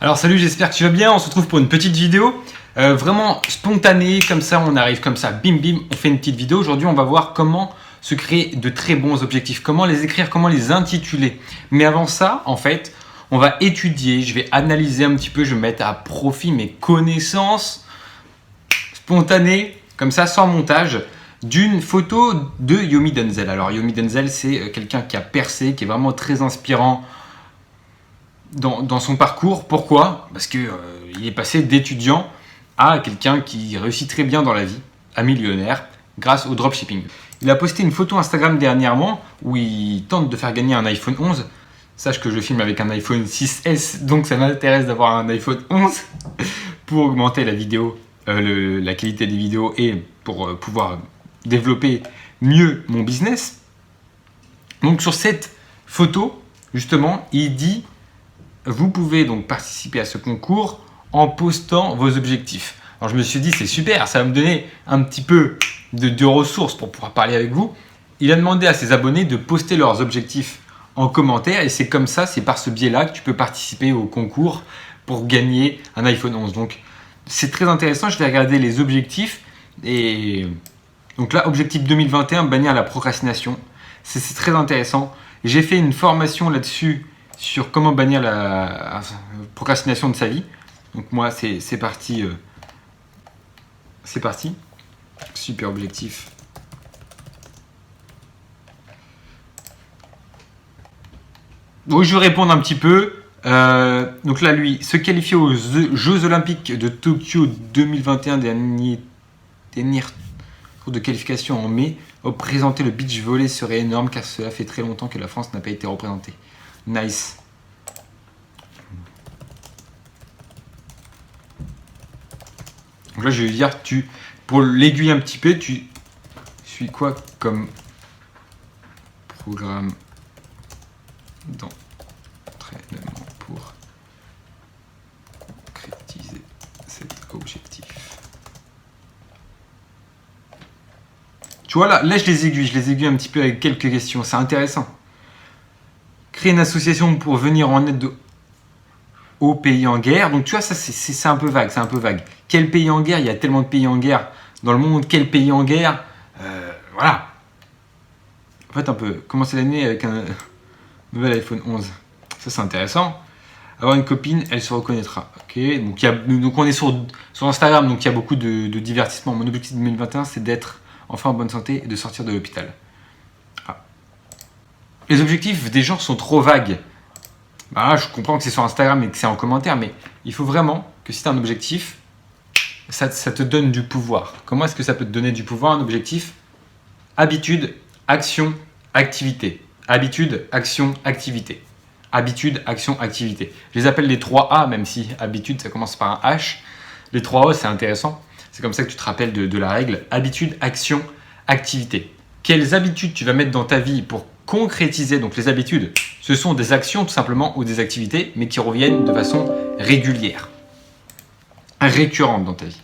Alors salut, j'espère que tu vas bien. On se retrouve pour une petite vidéo vraiment spontanée, comme ça on arrive comme ça, bim bim, on fait une petite vidéo. Aujourd'hui on va voir comment se créer de très bons objectifs, comment les écrire, comment les intituler. Mais avant ça, en fait, on va étudier, je vais analyser un petit peu, je vais mettre à profit mes connaissances spontanées, comme ça, sans montage, d'une photo de Yomi Denzel. Alors Yomi Denzel, c'est quelqu'un qui a percé, qui est vraiment très inspirant dans son parcours. Pourquoi ? Parce qu'il est passé d'étudiant à quelqu'un qui réussit très bien dans la vie, à millionnaire, grâce au dropshipping. Il a posté une photo Instagram dernièrement où il tente de faire gagner un iPhone 11. Sache que je filme avec un iPhone 6S, donc ça m'intéresse d'avoir un iPhone 11 pour augmenter la vidéo, la qualité des vidéos et pour pouvoir développer mieux mon business. Donc sur cette photo, justement, il dit: vous pouvez donc participer à ce concours en postant vos objectifs. Alors je me suis dit, c'est super, ça va me donner un petit peu de ressources pour pouvoir parler avec vous. Il a demandé à ses abonnés de poster leurs objectifs en commentaire et c'est comme ça, c'est par ce biais-là que tu peux participer au concours pour gagner un iPhone 11. Donc c'est très intéressant, je vais regarder les objectifs. Et donc là, objectif 2021, bannir la procrastination. C'est très intéressant. J'ai fait une formation là-dessus sur comment bannir la procrastination de sa vie. Donc moi, c'est parti. C'est parti. Super objectif. Donc je vais répondre un petit peu. Donc là, lui, se qualifier aux Jeux Olympiques de Tokyo 2021, dernier tour de qualification en mai. Représenter le beach volley serait énorme car cela fait très longtemps que la France n'a pas été représentée. Nice. Donc là, je vais lui dire, pour l'aiguiller un petit peu, tu suis quoi comme programme d'entraînement pour concrétiser cet objectif? Tu vois là, je les aiguille un petit peu avec quelques questions, c'est intéressant. Créer une association pour venir en aide aux pays en guerre. Donc tu vois, ça c'est un peu vague, Quel pays en guerre? Il y a tellement de pays en guerre dans le monde. Quel pays en guerre? Voilà. En fait, un peu, commencer l'année avec un nouvel iPhone 11. Ça c'est intéressant. Avoir une copine, elle se reconnaîtra. Ok. Donc on est sur Instagram, donc il y a beaucoup de divertissement. Mon objectif 2021, c'est d'être enfin en bonne santé et de sortir de l'hôpital. Ah. Les objectifs des gens sont trop vagues. Bah là, je comprends que c'est sur Instagram et que c'est en commentaire, mais il faut vraiment que si tu as un objectif, ça te donne du pouvoir. Comment est-ce que ça peut te donner du pouvoir, un objectif? Habitude, action, activité. Habitude, action, activité. Habitude, action, activité. Je les appelle les 3 A, même si habitude, ça commence par un H. Les 3 A, c'est intéressant. C'est comme ça que tu te rappelles de la règle. Habitude, action, activité. Quelles habitudes tu vas mettre dans ta vie pour concrétiser? Donc les habitudes, ce sont des actions tout simplement ou des activités, mais qui reviennent de façon régulière, récurrente dans ta vie.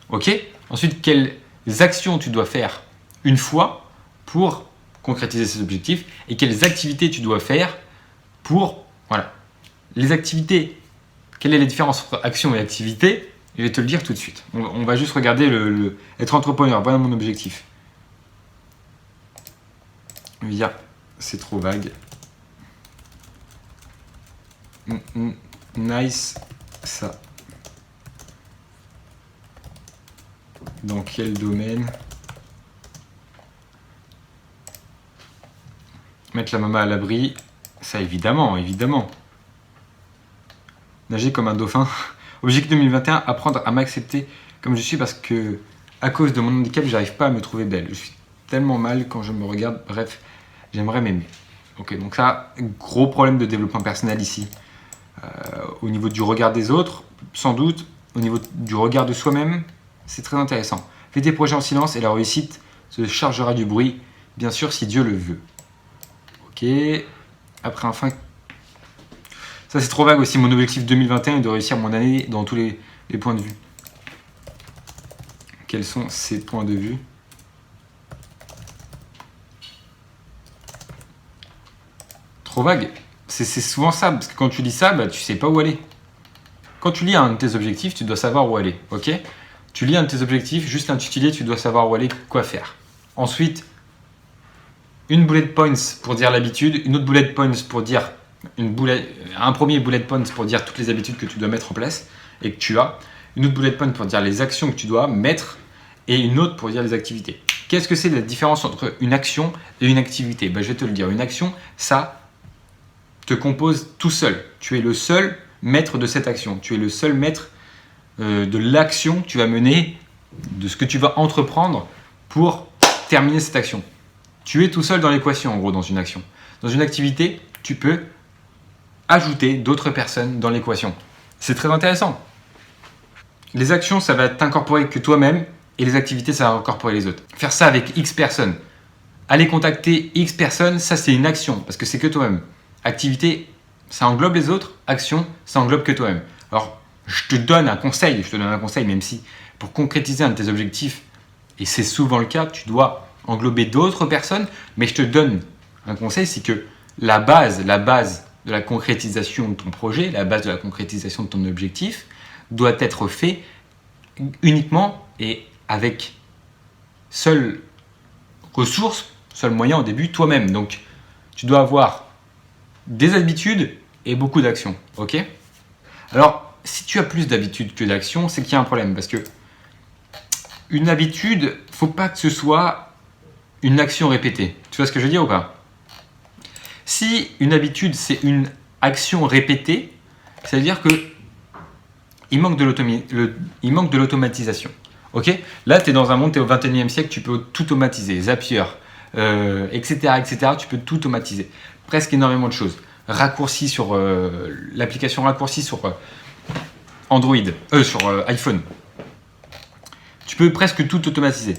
Ok? Ensuite, quelles actions tu dois faire une fois pour concrétiser ces objectifs et quelles activités tu dois faire pour... Voilà. Les activités, quelle est la différence entre action et activité? Je vais te le dire tout de suite. On va juste regarder être entrepreneur. Voilà mon objectif. Je vais dire, c'est trop vague. Nice, ça. Dans quel domaine? Mettre la maman à l'abri, ça évidemment. Nager comme un dauphin. Objectif 2021, apprendre à m'accepter comme je suis parce que à cause de mon handicap, j'arrive pas à me trouver belle. Je suis tellement mal quand je me regarde. Bref, j'aimerais m'aimer. Ok, donc ça, gros problème de développement personnel ici. Au niveau du regard des autres, sans doute. Au niveau du regard de soi-même, c'est très intéressant. Fais tes projets en silence et la réussite se chargera du bruit, bien sûr, si Dieu le veut. Ok. Après, enfin, ça c'est trop vague aussi. Mon objectif 2021 est de réussir mon année dans tous les points de vue. Quels sont ces points de vue? Trop vague. C'est souvent ça, parce que quand tu lis ça, bah, tu sais pas où aller. Quand tu lis un de tes objectifs, tu dois savoir où aller, ok? Tu lis un de tes objectifs, juste l'intitulé, tu dois savoir où aller, quoi faire. Ensuite, une bullet points pour dire l'habitude, une autre bullet points pour dire un premier bullet points pour dire toutes les habitudes que tu dois mettre en place et que tu as, une autre bullet point pour dire les actions que tu dois mettre et une autre pour dire les activités. Qu'est-ce que c'est la différence entre une action et une activité? Je vais te le dire. Une action, ça te compose tout seul. Tu es le seul maître de cette action. Tu es le seul maître de l'action que tu vas mener, de ce que tu vas entreprendre pour terminer cette action. Tu es tout seul dans l'équation, en gros, dans une action. Dans une activité, tu peux ajouter d'autres personnes dans l'équation. C'est très intéressant. Les actions, ça va t'incorporer que toi-même et les activités, ça va incorporer les autres. Faire ça avec X personnes. Aller contacter X personnes, ça c'est une action parce que c'est que toi-même. Activité, ça englobe les autres. Action, ça englobe que toi-même. Alors, je te donne un conseil, même si pour concrétiser un de tes objectifs, et c'est souvent le cas, tu dois englober d'autres personnes, mais je te donne un conseil, c'est que la base de la concrétisation de ton projet, la base de la concrétisation de ton objectif, doit être fait uniquement et avec seule ressource, seul moyen au début, toi-même. Donc, tu dois avoir des habitudes et beaucoup d'actions, ok? Alors, si tu as plus d'habitudes que d'actions, c'est qu'il y a un problème parce que une habitude, faut pas que ce soit une action répétée. Tu vois ce que je veux dire ou pas? Si une habitude, c'est une action répétée, ça veut dire que il manque de l'automatisation. Ok? Là, tu es dans un monde, tu es au 21e siècle, tu peux tout automatiser. Zapier, etc., etc. Tu peux tout automatiser. Presque énormément de choses. Raccourci sur l'application raccourci sur Android, sur iPhone. Tu peux presque tout automatiser.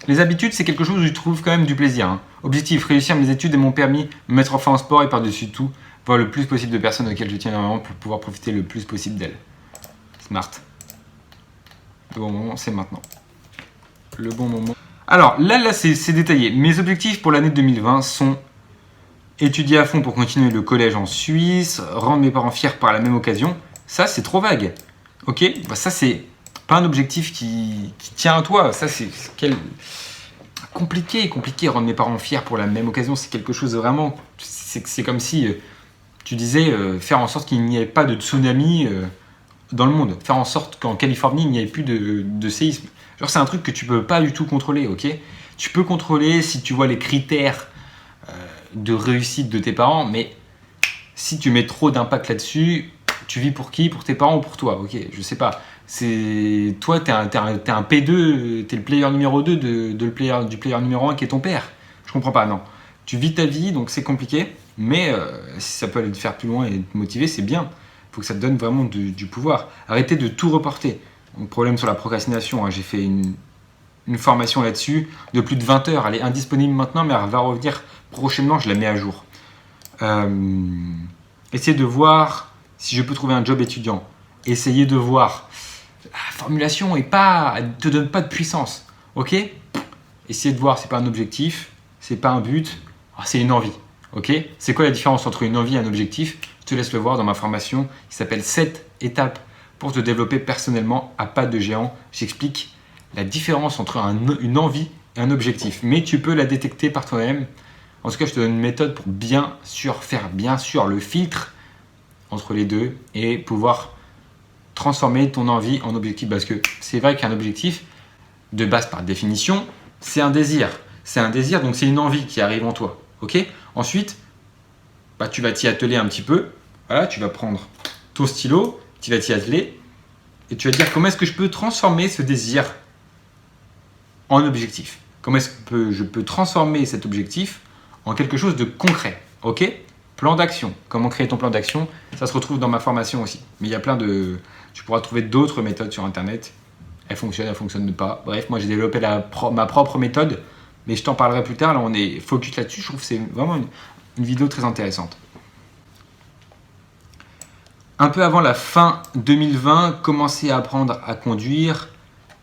Les habitudes, c'est quelque chose où je trouve quand même du plaisir. Hein. Objectif, réussir mes études et mon permis, me mettre enfin en sport et par-dessus tout, voir le plus possible de personnes auxquelles je tiens énormément pour pouvoir profiter le plus possible d'elles. Smart. Le bon moment, c'est maintenant. Le bon moment. Alors, là c'est détaillé. Mes objectifs pour l'année 2020 sont étudier à fond pour continuer le collège en Suisse, rendre mes parents fiers par la même occasion. Ça, c'est trop vague. Ok? Ça, c'est pas un objectif qui tient à toi. Ça, c'est compliqué. Rendre mes parents fiers pour la même occasion, c'est quelque chose de vraiment... C'est comme si tu disais faire en sorte qu'il n'y ait pas de tsunami dans le monde. Faire en sorte qu'en Californie, il n'y ait plus de séisme. Genre, c'est un truc que tu peux pas du tout contrôler, ok? Tu peux contrôler si tu vois les critères de réussite de tes parents, mais si tu mets trop d'impact là-dessus, tu vis pour qui? Pour tes parents ou pour toi? Ok, je sais pas. Toi, t'es un P2, t'es le player numéro 2 du player numéro 1 qui est ton père. Je comprends pas, non. Tu vis ta vie, donc c'est compliqué, mais si ça peut aller te faire plus loin et te motiver, c'est bien. Il faut que ça te donne vraiment du pouvoir. Arrêtez de tout reporter. Donc, problème sur la procrastination, hein. J'ai fait une formation là-dessus de plus de 20 heures. Elle est indisponible maintenant, mais elle va revenir prochainement, je la mets à jour. Essayez de voir si je peux trouver un job étudiant. Essayez de voir. La formulation ne te donne pas de puissance. Ok? Essayez de voir, c'est pas un objectif, c'est pas un but, c'est une envie. Ok? C'est quoi la différence entre une envie et un objectif? Je te laisse le voir dans ma formation qui s'appelle 7 étapes pour te développer personnellement à pas de géant. J'explique la différence entre une envie et un objectif. Mais tu peux la détecter par toi-même. En tout cas, je te donne une méthode pour bien sûr faire le filtre entre les deux et pouvoir transformer ton envie en objectif. Parce que c'est vrai qu'un objectif, de base par définition, c'est un désir. C'est un désir, donc c'est une envie qui arrive en toi. Ok? Ensuite, tu vas t'y atteler un petit peu. Voilà, tu vas prendre ton stylo, tu vas t'y atteler et tu vas te dire comment est-ce que je peux transformer ce désir en objectif? Comment est-ce que je peux transformer cet objectif en quelque chose de concret? Ok? Plan d'action. Comment créer ton plan d'action? Ça se retrouve dans ma formation aussi. Mais il y a plein de... Tu pourras trouver d'autres méthodes sur Internet. Elles fonctionnent pas. Bref, moi j'ai développé ma propre méthode, mais je t'en parlerai plus tard. Là, on est focus là-dessus. Je trouve que c'est vraiment une vidéo très intéressante. Un peu avant la fin 2020, commencer à apprendre à conduire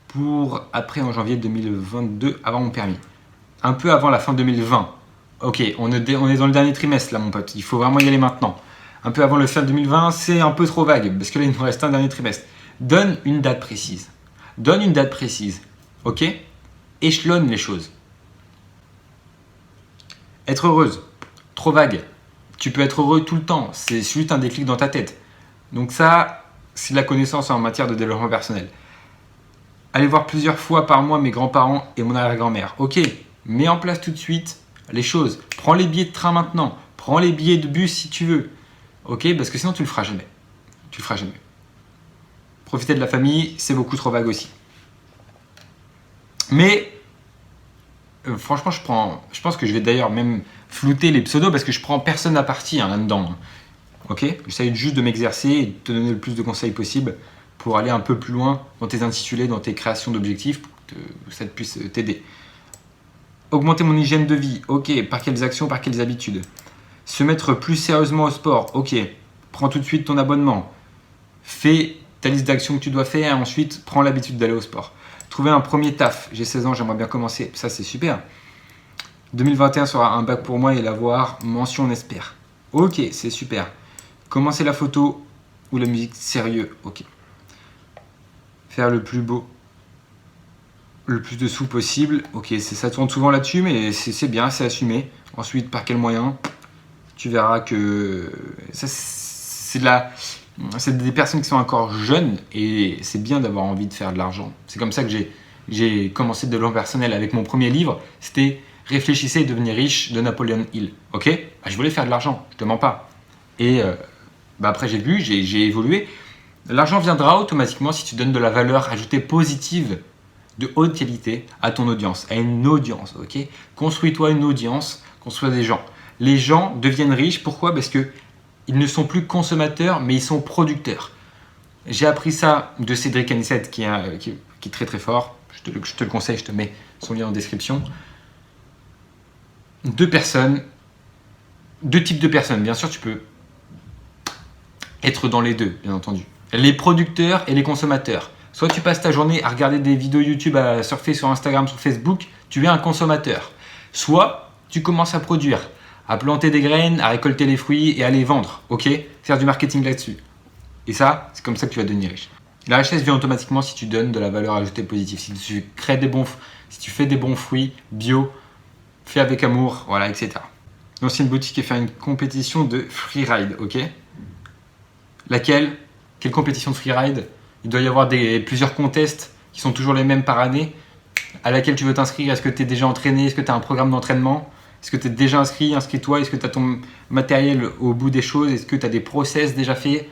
pour après en janvier 2022 avoir mon permis. Un peu avant la fin 2020. Ok, on est dans le dernier trimestre là mon pote, il faut vraiment y aller maintenant. un peu avant le fin 2020, c'est un peu trop vague, parce que là, il nous reste un dernier trimestre. Donne une date précise. Donne une date précise. Ok? Échelonne les choses. Être heureuse. Trop vague. Tu peux être heureux tout le temps. C'est juste un déclic dans ta tête. Donc ça, c'est de la connaissance en matière de développement personnel. Aller voir plusieurs fois par mois mes grands-parents et mon arrière-grand-mère. Ok, mets en place tout de suite les choses. Prends les billets de train maintenant. Prends les billets de bus si tu veux. Ok, parce que sinon tu le feras jamais. Tu le feras jamais. Profiter de la famille, c'est beaucoup trop vague aussi. Mais franchement, je pense que je vais d'ailleurs même flouter les pseudos parce que je prends personne à partie là-dedans. Ok, j'essaie juste de m'exercer et de te donner le plus de conseils possible pour aller un peu plus loin dans tes intitulés, dans tes créations d'objectifs, pour que ça puisse t'aider. Augmenter mon hygiène de vie, ok, par quelles actions, par quelles habitudes. Se mettre plus sérieusement au sport, ok, prends tout de suite ton abonnement. Fais ta liste d'actions que tu dois faire et ensuite prends l'habitude d'aller au sport. Trouver un premier taf, j'ai 16 ans, j'aimerais bien commencer, ça c'est super. 2021 sera un bac pour moi et l'avoir, mention on espère. Ok, c'est super. Commencer la photo ou la musique sérieux, ok. Faire le plus beau, le plus de sous possible, ok, ça tourne souvent là-dessus, mais c'est bien, c'est assumé. Ensuite, par quel moyen? Tu verras que ça, c'est des personnes qui sont encore jeunes et c'est bien d'avoir envie de faire de l'argent. C'est comme ça que j'ai commencé le développement personnel avec mon premier livre. C'était Réfléchissez et devenez riche de Napoleon Hill. Ok, je voulais faire de l'argent, je te mens pas. Et après j'ai vu, j'ai évolué. L'argent viendra automatiquement si tu donnes de la valeur ajoutée positive de haute qualité à ton audience, à une audience. Ok, construis-toi une audience, construis des gens. Les gens deviennent riches. Pourquoi? Parce que ils ne sont plus consommateurs, mais ils sont producteurs. J'ai appris ça de Cédric Anissette, qui est très très fort. Je te le conseille, je te mets son lien en description. Deux types de personnes. Bien sûr, tu peux être dans les deux, bien entendu. Les producteurs et les consommateurs. Soit tu passes ta journée à regarder des vidéos YouTube, à surfer sur Instagram, sur Facebook, tu es un consommateur. Soit tu commences à produire, à planter des graines, à récolter les fruits et à les vendre. Ok, faire du marketing là-dessus. Et ça, c'est comme ça que tu vas devenir riche. La richesse vient automatiquement si tu donnes de la valeur ajoutée positive, si tu si tu fais des bons fruits bio, fait avec amour, voilà, etc. Lancer une boutique et faire une compétition de freeride, ok? Laquelle? Quelle compétition de freeride? Il doit y avoir plusieurs contests qui sont toujours les mêmes par année, à laquelle tu veux t'inscrire. Est-ce que tu es déjà entraîné? Est-ce que tu as un programme d'entraînement? Est-ce que tu es déjà inscrit? Inscris-toi. Est-ce que tu as ton matériel au bout des choses? Est-ce que tu as des process déjà faits?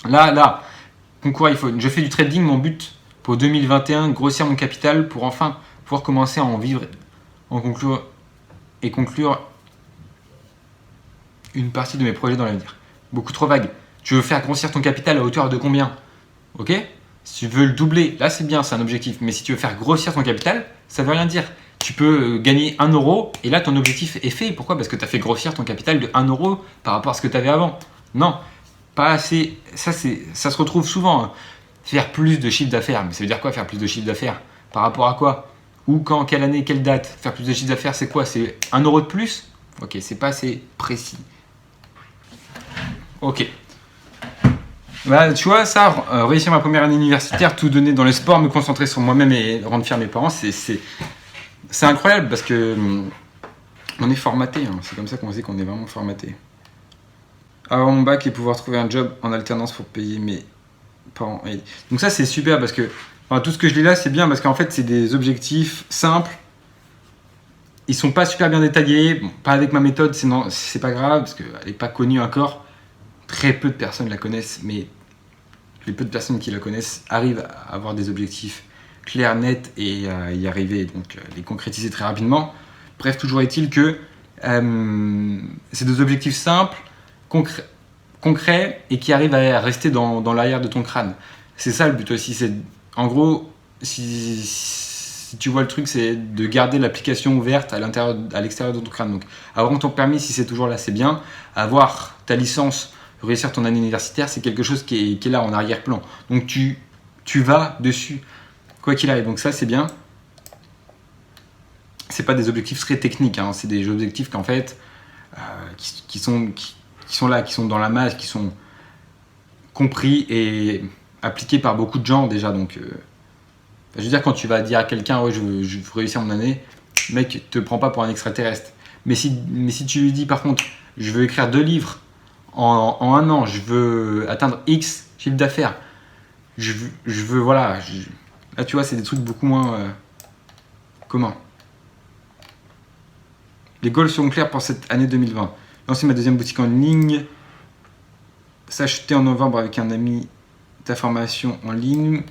Là, concours iPhone. Je fais du trading, mon but pour 2021, grossir mon capital pour enfin pouvoir commencer à en vivre, conclure une partie de mes projets dans l'avenir. Beaucoup trop vague. Tu veux faire grossir ton capital à hauteur de combien? Ok? Si tu veux le doubler, là c'est bien, c'est un objectif. Mais si tu veux faire grossir ton capital, ça veut rien dire. Tu peux gagner 1 euro et là ton objectif est fait. Pourquoi? Parce que tu as fait grossir ton capital de 1 euro par rapport à ce que tu avais avant. Non, pas assez. Ça se retrouve souvent. Hein. Faire plus de chiffre d'affaires. Mais ça veut dire quoi faire plus de chiffre d'affaires? Par rapport à quoi? Où, quand, quelle année, quelle date? Faire plus de chiffre d'affaires, c'est quoi? C'est 1 euro de plus? Ok, c'est pas assez précis. Ok. Bah, tu vois, ça, réussir ma première année universitaire, tout donner dans le sport, me concentrer sur moi-même et rendre fier mes parents, c'est incroyable parce que on est formaté. Hein. C'est comme ça qu'on sait qu'on est vraiment formaté. Avoir mon bac et pouvoir trouver un job en alternance pour payer mes parents. Donc ça, c'est super parce que tout ce que je lis là, c'est bien parce qu'en fait, c'est des objectifs simples. Ils sont pas super bien détaillés. Bon, pas avec ma méthode, c'est pas grave parce qu'elle n'est pas connue encore. Très peu de personnes la connaissent, mais les peu de personnes qui la connaissent arrivent à avoir des objectifs clairs, nets et à y arriver, donc les concrétiser très rapidement. Bref, toujours est-il que c'est des objectifs simples, concrets et qui arrivent à rester dans l'arrière de ton crâne. C'est ça le but aussi. En gros, si tu vois le truc, c'est de garder l'application ouverte à l'extérieur de ton crâne. Donc, avoir ton permis, si c'est toujours là, c'est bien. Avoir ta licence, réussir ton année universitaire, c'est quelque chose qui est là en arrière-plan. Donc tu vas dessus, quoi qu'il arrive. Donc ça, c'est bien. c'est pas des objectifs très techniques, hein, c'est des objectifs qu'en fait, qui sont là, qui sont dans la masse, qui sont compris et appliqués par beaucoup de gens déjà. Donc, je veux dire, quand tu vas dire à quelqu'un, ouais, je veux réussir mon année, le mec te prend pas pour un extraterrestre. Mais si tu lui dis par contre, je veux écrire 2 livres en 1 an, je veux atteindre X chiffre d'affaires, je veux voilà. Là, tu vois, c'est des trucs beaucoup moins communs. Les goals sont clairs pour cette année 2020. Lancer ma deuxième boutique en ligne. S'acheter en novembre avec un ami ta formation en ligne.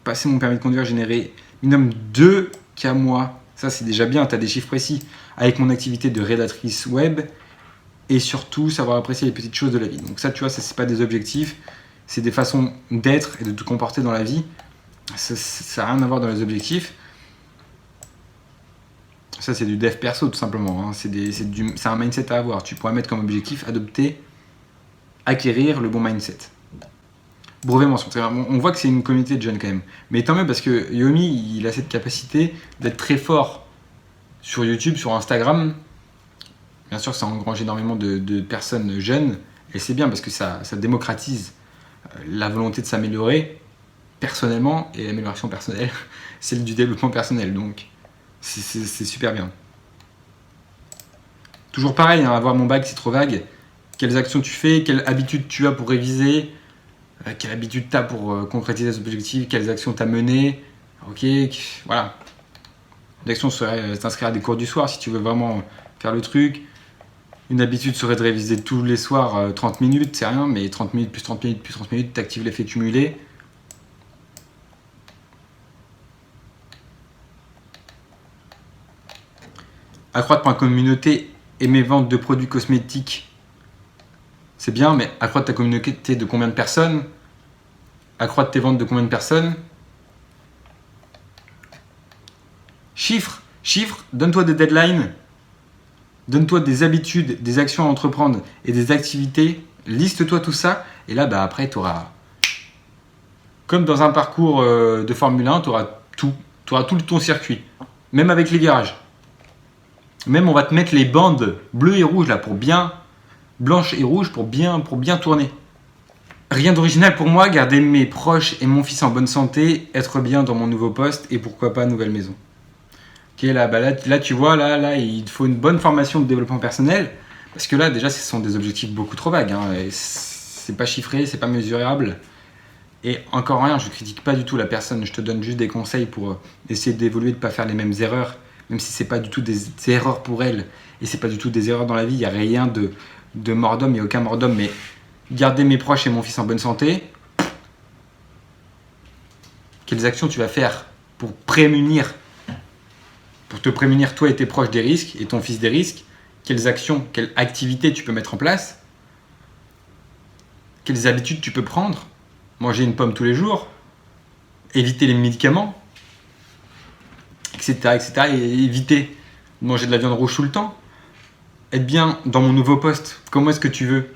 Passer mon permis de conduire, générer minimum 2K mois. Ça, c'est déjà bien, tu as des chiffres précis. Avec mon activité de rédactrice web. Et surtout, savoir apprécier les petites choses de la vie. Donc ça, tu vois, ça, c'est pas des objectifs. C'est des façons d'être et de te comporter dans la vie. Ça n'a rien à voir dans les objectifs. Ça, c'est du dev perso, tout simplement. Hein. C'est un mindset à avoir. Tu pourrais mettre comme objectif adopter, acquérir le bon mindset. Brevet mention. On voit que c'est une communauté de jeunes quand même. Mais tant mieux parce que Yomi, il a cette capacité d'être très fort sur YouTube, sur Instagram. Bien sûr, ça engrange énormément de personnes jeunes. Et c'est bien parce que ça démocratise la volonté de s'améliorer personnellement. Et l'amélioration personnelle, c'est du développement personnel. Donc, c'est super bien. Toujours pareil, hein, avoir mon bac, c'est trop vague. Quelles actions tu fais, quelle habitude tu as pour réviser, quelle habitude tu as pour concrétiser tes objectifs, quelles actions tu as menées. Ok, voilà. L'action serait t'inscrire à des cours du soir si tu veux vraiment faire le truc. Une habitude serait de réviser tous les soirs 30 minutes, c'est rien, mais 30 minutes plus 30 minutes plus 30 minutes, tu actives l'effet cumulé. Accroître ma communauté et mes ventes de produits cosmétiques, c'est bien, mais accroître ta communauté de combien de personnes? Accroître tes ventes de combien de personnes? Chiffres, donne-toi des deadlines, donne-toi des habitudes, des actions à entreprendre et des activités, liste-toi tout ça, et là, bah, après, tu auras, comme dans un parcours de Formule 1, tu auras tout ton circuit, même avec les virages. Même on va te mettre les bandes bleues et rouges là pour bien, blanches et rouges pour bien tourner. Rien d'original pour moi, garder mes proches et mon fils en bonne santé, être bien dans mon nouveau poste et pourquoi pas nouvelle maison. Ok, là tu vois, là il faut une bonne formation de développement personnel parce que là déjà ce sont des objectifs beaucoup trop vagues. Hein, c'est pas chiffré, c'est pas mesurable. Et encore rien, je critique pas du tout la personne, je te donne juste des conseils pour essayer d'évoluer, de ne pas faire les mêmes erreurs. Même si c'est pas du tout des erreurs pour elle, et c'est pas du tout des erreurs dans la vie, il n'y a rien de mort d'homme, il n'y a aucun mort d'homme, mais garder mes proches et mon fils en bonne santé, quelles actions tu vas faire pour te prémunir toi et tes proches des risques, et ton fils des risques, quelles actions, quelles activités tu peux mettre en place, quelles habitudes tu peux prendre, manger une pomme tous les jours, éviter les médicaments, etc. Et éviter de manger de la viande rouge tout le temps. Être bien dans mon nouveau poste, comment est-ce que tu veux?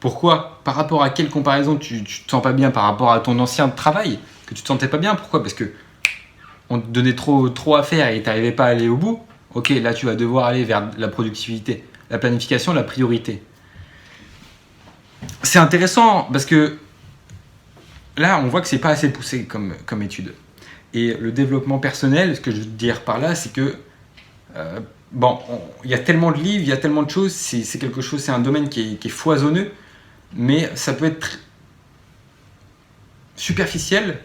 Pourquoi? Par rapport à quelle comparaison tu te sens pas bien par rapport à ton ancien travail? Que tu te sentais pas bien? Pourquoi? Parce que on te donnait trop à faire et tu n'arrivais pas à aller au bout. Ok, là tu vas devoir aller vers la productivité, la planification, la priorité. C'est intéressant parce que là on voit que c'est pas assez poussé comme étude. Et le développement personnel, ce que je veux te dire par là, c'est que il y a tellement de livres, il y a tellement de choses, c'est quelque chose, c'est un domaine qui est foisonneux, mais ça peut être superficiel,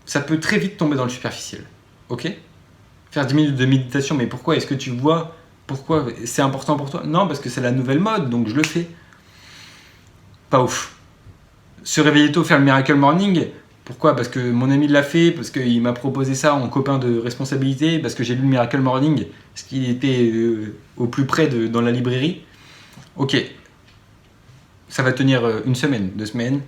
ça peut très vite tomber dans le superficiel. Ok? Faire 10 minutes de méditation, mais pourquoi? Est-ce que tu vois pourquoi c'est important pour toi? Non, parce que c'est la nouvelle mode, donc je le fais. Pas ouf. Se réveiller tôt, faire le Miracle Morning. Pourquoi? Parce que mon ami l'a fait, parce qu'il m'a proposé ça en copain de responsabilité, parce que j'ai lu le Miracle Morning, parce qu'il était au plus près dans la librairie. Ok, ça va tenir 1 semaine, 2 semaines.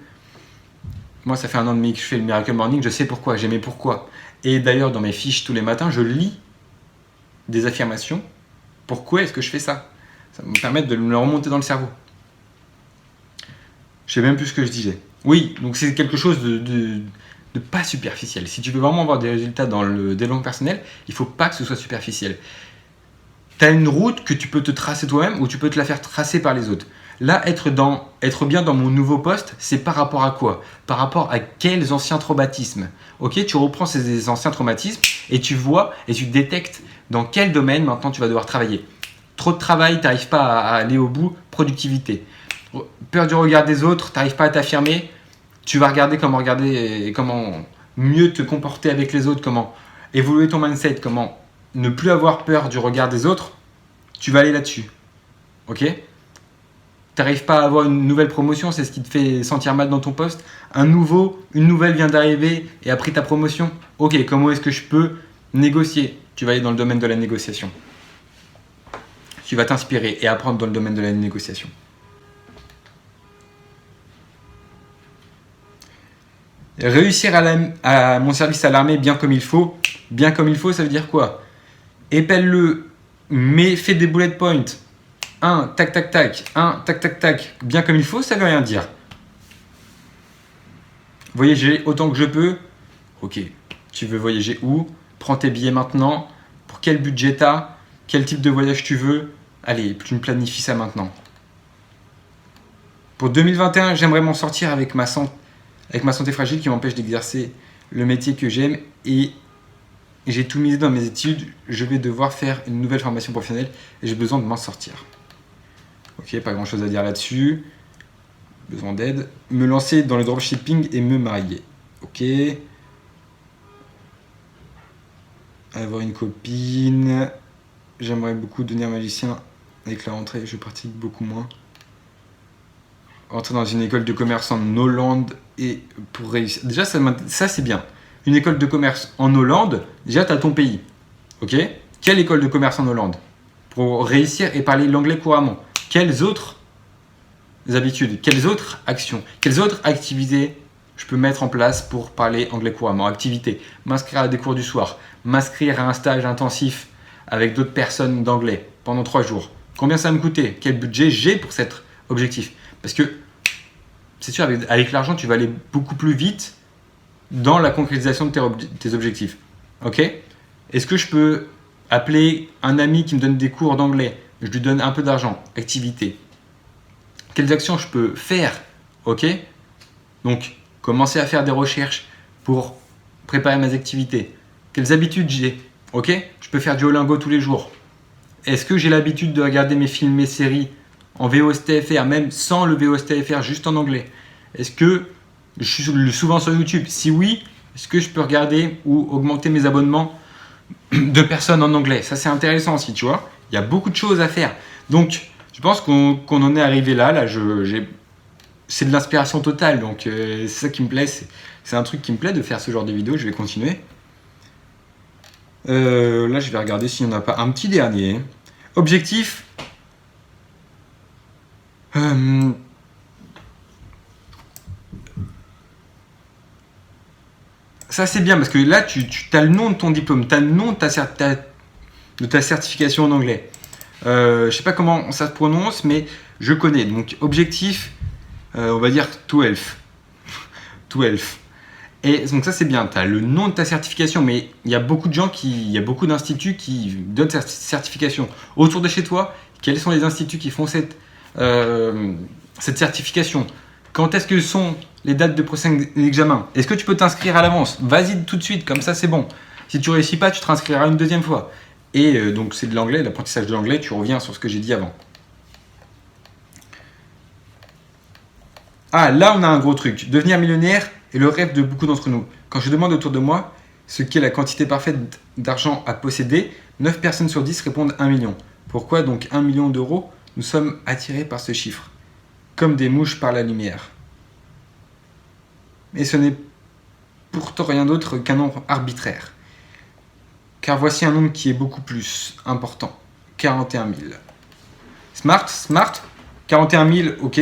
Moi, ça fait 1 an et demi que je fais le Miracle Morning, je sais pourquoi, j'aimais pourquoi. Et d'ailleurs, dans mes fiches tous les matins, je lis des affirmations. Pourquoi est-ce que je fais ça? Ça va me permettre de me le remonter dans le cerveau. Je sais même plus ce que je disais. Oui, donc c'est quelque chose de pas superficiel. Si tu veux vraiment avoir des résultats dans le développement personnel, il ne faut pas que ce soit superficiel. Tu as une route que tu peux te tracer toi-même ou tu peux te la faire tracer par les autres. Là, être bien dans mon nouveau poste, c'est par rapport à quoi? Par rapport à quels anciens traumatismes? Ok, tu reprends ces anciens traumatismes et tu vois et tu détectes dans quel domaine maintenant tu vas devoir travailler. Trop de travail, tu n'arrives pas à aller au bout, productivité. Peur du regard des autres, tu n'arrives pas à t'affirmer, tu vas regarder et comment mieux te comporter avec les autres, comment évoluer ton mindset, comment ne plus avoir peur du regard des autres, tu vas aller là-dessus. Ok? Tu n'arrives pas à avoir une nouvelle promotion, c'est ce qui te fait sentir mal dans ton poste. Une nouvelle vient d'arriver et a pris ta promotion. Ok, comment est-ce que je peux négocier? Tu vas aller dans le domaine de la négociation. Tu vas t'inspirer et apprendre dans le domaine de la négociation. Réussir à mon service à l'armée bien comme il faut. Bien comme il faut, ça veut dire quoi? Épelle-le, mais fais des bullet points. Un, tac, tac, tac. Un, tac, tac, tac. Bien comme il faut, ça veut rien dire. Voyager autant que je peux. Ok. Tu veux voyager où? Prends tes billets maintenant. Pour quel budget t'as? Quel type de voyage tu veux? Allez, tu me planifies ça maintenant. Pour 2021, j'aimerais m'en sortir avec ma santé fragile qui m'empêche d'exercer le métier que j'aime et j'ai tout misé dans mes études. Je vais devoir faire une nouvelle formation professionnelle et j'ai besoin de m'en sortir. Ok, pas grand chose à dire là-dessus. Besoin d'aide. Me lancer dans le dropshipping et me marier. Ok. Avoir une copine. J'aimerais beaucoup devenir magicien. Avec la rentrée, je pratique beaucoup moins. Entrer dans une école de commerce en Hollande et pour réussir. Déjà, ça c'est bien. Une école de commerce en Hollande, déjà tu as ton pays. Ok? Quelle école de commerce en Hollande? Pour réussir et parler l'anglais couramment. Quelles autres habitudes, quelles autres actions, quelles autres activités je peux mettre en place pour parler anglais couramment? Activités, m'inscrire à des cours du soir, m'inscrire à un stage intensif avec d'autres personnes d'anglais pendant 3 jours. Combien ça va me coûter? Quel budget j'ai pour cet objectif? Parce que c'est sûr, avec l'argent, tu vas aller beaucoup plus vite dans la concrétisation de tes objectifs. Ok? Est-ce que je peux appeler un ami qui me donne des cours d'anglais? Je lui donne un peu d'argent. Activité. Quelles actions je peux faire? Ok? Donc, commencer à faire des recherches pour préparer mes activités. Quelles habitudes j'ai? Ok? Je peux faire du Duolingo tous les jours. Est-ce que j'ai l'habitude de regarder mes films, mes séries en VOSTFR, même sans le VOSTFR, juste en anglais? Est-ce que je suis souvent sur YouTube? Si oui, est-ce que je peux regarder ou augmenter mes abonnements de personnes en anglais? Ça, c'est intéressant aussi, tu vois. Il y a beaucoup de choses à faire. Donc, je pense qu'on en est arrivé là. C'est de l'inspiration totale. Donc, c'est ça qui me plaît. C'est un truc qui me plaît de faire ce genre de vidéos. Je vais continuer. Là, je vais regarder s'il n'y en a pas un petit dernier. Objectif. Ça, c'est bien parce que là, tu as le nom de ton diplôme, tu as le nom de ta certification en anglais. Je ne sais pas comment ça se prononce, mais je connais. Donc, objectif, on va dire 12. 12. Et donc, ça, c'est bien. Tu as le nom de ta certification, mais il y a beaucoup d'instituts qui donnent cette certification. Autour de chez toi, quels sont les instituts qui font cette certification? Quand est-ce que sont les dates de prochain examen? Est-ce que tu peux t'inscrire à l'avance? Vas-y tout de suite, comme ça c'est bon. Si tu ne réussis pas, tu te réinscriras une deuxième fois. Et donc c'est de l'anglais, l'apprentissage de l'anglais, tu reviens sur ce que j'ai dit avant. Ah, là on a un gros truc. Devenir millionnaire est le rêve de beaucoup d'entre nous. Quand je demande autour de moi ce qu'est la quantité parfaite d'argent à posséder, 9 personnes sur 10 répondent 1 million. Pourquoi donc 1 million d'euros? Nous sommes attirés par ce chiffre, comme des mouches par la lumière. Et ce n'est pourtant rien d'autre qu'un nombre arbitraire. Car voici un nombre qui est beaucoup plus important. 41 000. Smart, 41 000, ok.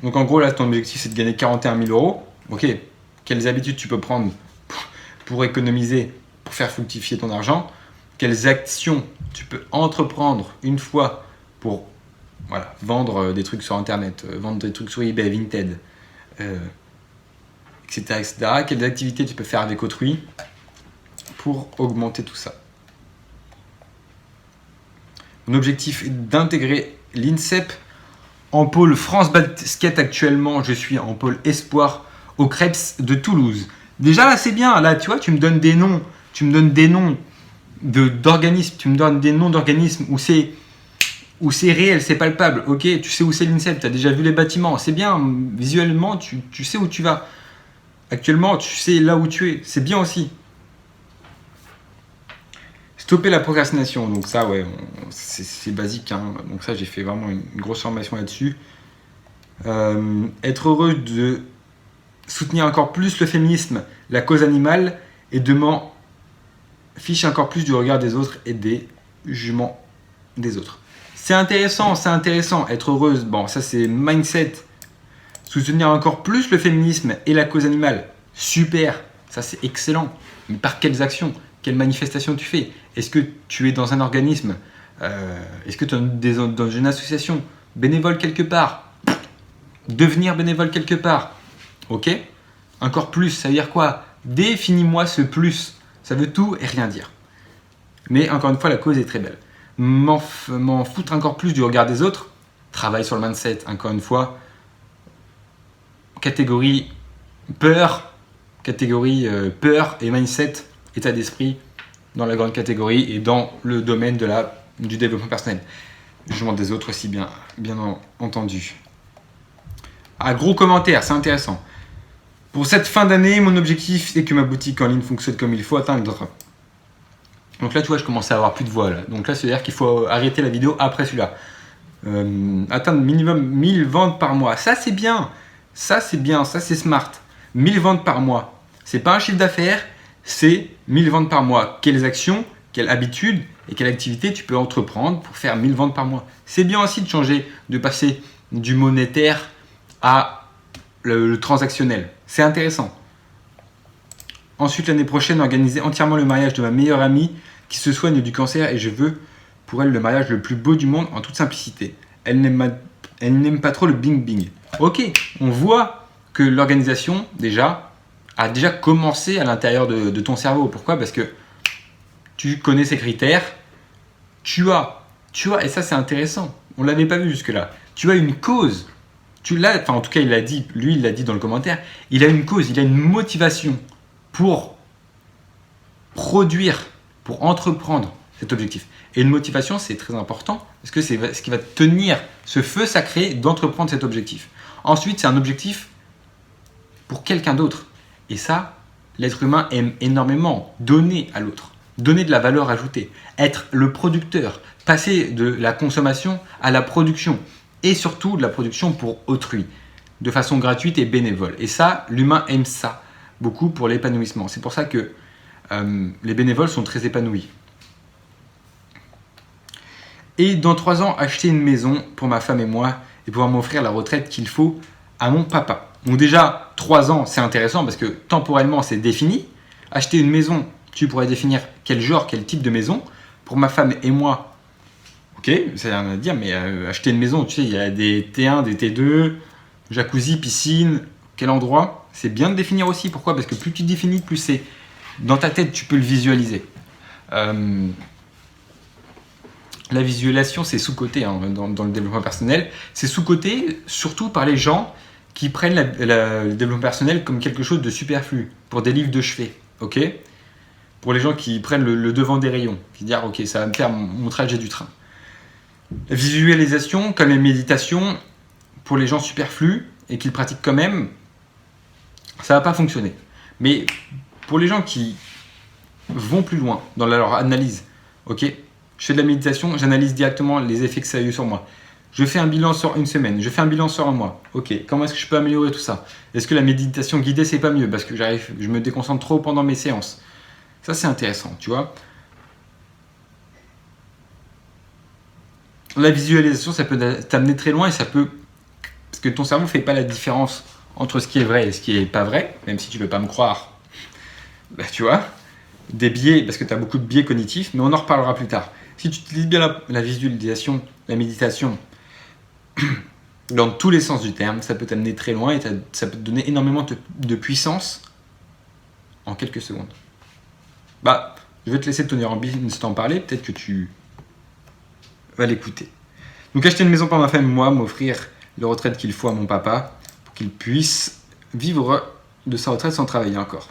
Donc en gros, là, ton objectif, c'est de gagner 41 000 euros. Ok. Quelles habitudes tu peux prendre pour économiser, pour faire fructifier ton argent? Quelles actions tu peux entreprendre une fois pour vendre des trucs sur Internet, vendre des trucs sur eBay, Vinted, etc., etc. Quelles activités tu peux faire avec autrui pour augmenter tout ça. Mon objectif est d'intégrer l'INSEP en pôle France Basket. Actuellement, je suis en pôle Espoir au Krebs de Toulouse. Déjà là, c'est bien. Là, tu vois, tu me donnes des noms. Tu me donnes des noms d'organismes. Tu me donnes des noms d'organismes où c'est réel, c'est palpable. Ok, tu sais où c'est l'INSEP. Tu as déjà vu les bâtiments. C'est bien. Visuellement, tu sais où tu vas. Actuellement, tu sais là où tu es. C'est bien aussi. Stopper la procrastination, donc ça, ouais, c'est basique. Hein. Donc ça, j'ai fait vraiment une grosse formation là-dessus. Être heureux de soutenir encore plus le féminisme, la cause animale, et de m'en fiche encore plus du regard des autres et des jugements des autres. C'est intéressant, être heureuse. Bon, ça c'est mindset. Soutenir encore plus le féminisme et la cause animale. Super, ça c'est excellent. Mais par quelles actions? Quelles manifestations tu fais? Est-ce que tu es dans un organisme? Est-ce que tu es dans une association? Bénévole quelque part? Devenir bénévole quelque part? Ok? Encore plus, ça veut dire quoi? Définis-moi ce plus. Ça veut tout et rien dire. Mais encore une fois, la cause est très belle. M'en foutre encore plus du regard des autres. Travail sur le mindset, encore une fois. Catégorie peur. Catégorie peur et mindset, état d'esprit, dans la grande catégorie et dans le domaine du développement personnel. Jugement des autres aussi, bien entendu. Ah, gros commentaire, c'est intéressant. Pour cette fin d'année, mon objectif est que ma boutique en ligne fonctionne comme il faut atteindre. Donc là, tu vois, je commence à avoir plus de voix. Là. Donc là, c'est-à-dire qu'il faut arrêter la vidéo après celui-là. Atteindre minimum 1000 ventes par mois. Ça, c'est bien. Ça, c'est bien. Ça, c'est smart. 1000 ventes par mois. C'est pas un chiffre d'affaires, c'est 1000 ventes par mois. Quelles actions, quelles habitudes et quelle activité tu peux entreprendre pour faire 1000 ventes par mois. C'est bien aussi de changer, de passer du monétaire à le transactionnel. C'est intéressant. Ensuite, l'année prochaine, organiser entièrement le mariage de ma meilleure amie qui se soigne du cancer et je veux pour elle le mariage le plus beau du monde en toute simplicité. Elle n'aime pas trop le bing-bing. Ok, on voit que l'organisation a déjà commencé à l'intérieur de ton cerveau. Pourquoi? Parce que tu connais ces critères, tu as, et ça c'est intéressant, on ne l'avait pas vu jusque-là, tu as une cause, en tout cas il l'a dit, lui il l'a dit dans le commentaire, il a une cause, il a une motivation pour produire, pour entreprendre cet objectif. Et une motivation c'est très important, parce que c'est ce qui va tenir ce feu sacré d'entreprendre cet objectif. Ensuite c'est un objectif pour quelqu'un d'autre. Et ça, l'être humain aime énormément donner à l'autre, donner de la valeur ajoutée, être le producteur, passer de la consommation à la production et surtout de la production pour autrui, de façon gratuite et bénévole. Et ça, l'humain aime ça beaucoup pour l'épanouissement. C'est pour ça que les bénévoles sont très épanouis. Et dans 3 ans, acheter une maison pour ma femme et moi et pouvoir m'offrir la retraite qu'il faut à mon papa. Donc déjà, 3 ans, c'est intéressant parce que temporellement, c'est défini. Acheter une maison, tu pourrais définir quel genre, quel type de maison. Pour ma femme et moi, ok, ça n'a rien à dire, mais acheter une maison, tu sais, il y a des T1, des T2, jacuzzi, piscine, quel endroit. C'est bien de définir aussi. Pourquoi? Parce que plus tu définis, plus c'est dans ta tête, tu peux le visualiser. La visualisation, c'est sous-coté hein, dans le développement personnel. C'est sous-coté surtout par les gens qui prennent le développement personnel comme quelque chose de superflu, pour des livres de chevet, ok? Pour les gens qui prennent le devant des rayons, qui disent « ok, ça va me faire mon trajet du train ». La visualisation, comme la méditation, pour les gens superflus et qui le pratiquent quand même, ça ne va pas fonctionner. Mais pour les gens qui vont plus loin dans leur analyse, ok? Je fais de la méditation, j'analyse directement les effets que ça a eu sur moi. Je fais un bilan sur une semaine, je fais un bilan sur un mois. Ok, comment est-ce que je peux améliorer tout ça? Est-ce que la méditation guidée, c'est pas mieux parce que je me déconcentre trop pendant mes séances? Ça, c'est intéressant, tu vois. La visualisation, ça peut t'amener très loin et ça peut... Parce que ton cerveau ne fait pas la différence entre ce qui est vrai et ce qui n'est pas vrai, même si tu ne veux pas me croire. Bah, tu vois, des biais, parce que tu as beaucoup de biais cognitifs, mais on en reparlera plus tard. Si tu utilises bien la visualisation, la méditation, dans tous les sens du terme. Ça peut t'amener très loin et ça peut te donner énormément de puissance en quelques secondes. Bah, je vais te laisser Tony Robbins t'en parler, peut-être que tu vas l'écouter. Donc acheter une maison pour ma femme et moi, m'offrir la retraite qu'il faut à mon papa pour qu'il puisse vivre de sa retraite sans travailler encore.